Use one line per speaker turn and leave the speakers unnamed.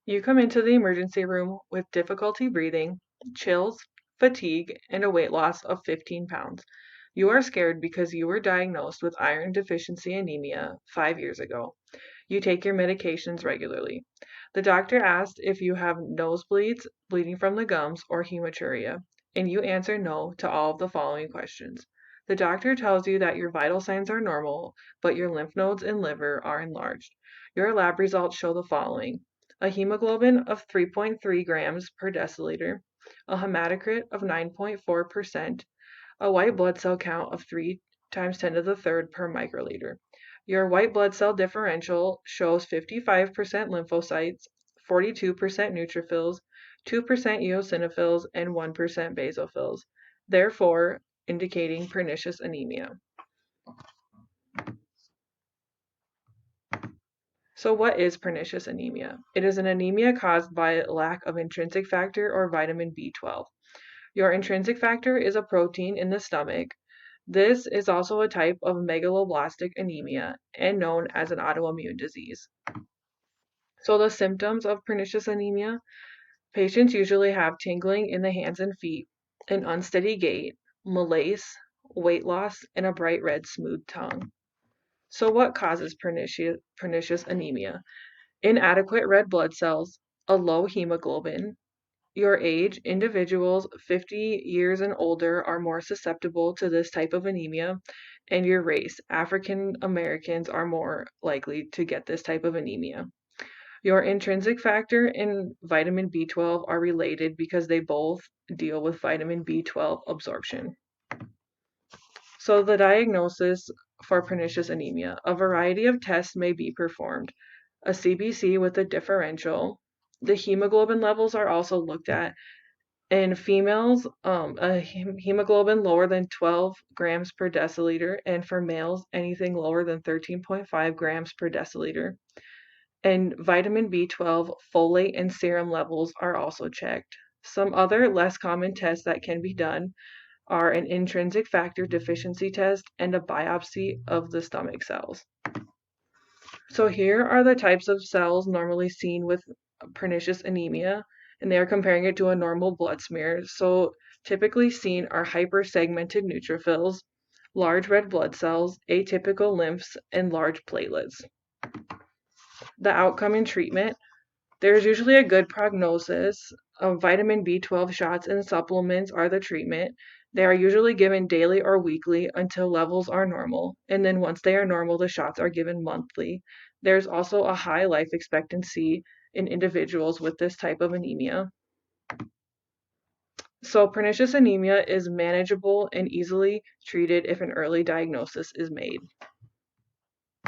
You come into the emergency room with difficulty breathing, chills, fatigue, and a weight loss of 15 pounds. You are scared because you were diagnosed with iron deficiency anemia 5 years ago. You take your medications regularly. The doctor asked if you have nosebleeds, bleeding from the gums, or hematuria, and you answer no to all of the following questions. The doctor tells you that your vital signs are normal, but your lymph nodes and liver are enlarged. Your lab results show the following: a hemoglobin of 3.3 grams per deciliter, a hematocrit of 9.4%, a white blood cell count of 3 times 10 to the third per microliter. Your white blood cell differential shows 55% lymphocytes, 42% neutrophils, 2% eosinophils, and 1% basophils, therefore indicating pernicious anemia. So what is pernicious anemia? It is an anemia caused by lack of intrinsic factor or vitamin B12. Your intrinsic factor is a protein in the stomach. This is also a type of megaloblastic anemia and known as an autoimmune disease. So the symptoms of pernicious anemia: patients usually have tingling in the hands and feet, an unsteady gait, malaise, weight loss, and a bright red smooth tongue. So what causes pernicious anemia? Inadequate red blood cells, a low hemoglobin. Your age: individuals 50 years and older are more susceptible to this type of anemia, and your race: African Americans are more likely to get this type of anemia. Your intrinsic factor and vitamin B12 are related because they both deal with vitamin B12 absorption. So the diagnosis for pernicious anemia: a variety of tests may be performed. A CBC with a differential. The hemoglobin levels are also looked at. In females, a hemoglobin lower than 12 grams per deciliter, and for males, anything lower than 13.5 grams per deciliter. And vitamin B12, folate, and serum levels are also checked. Some other less common tests that can be done are an intrinsic factor deficiency test and a biopsy of the stomach cells. So here are the types of cells normally seen with pernicious anemia, and they are comparing it to a normal blood smear. So typically seen are hypersegmented neutrophils, large red blood cells, atypical lymphs, and large platelets. The outcome in treatment: there's usually a good prognosis. Vitamin B12 shots and supplements are the treatment. They are usually given daily or weekly until levels are normal, and then once they are normal, the shots are given monthly. There's also a high life expectancy in individuals with this type of anemia. So pernicious anemia is manageable and easily treated if an early diagnosis is made.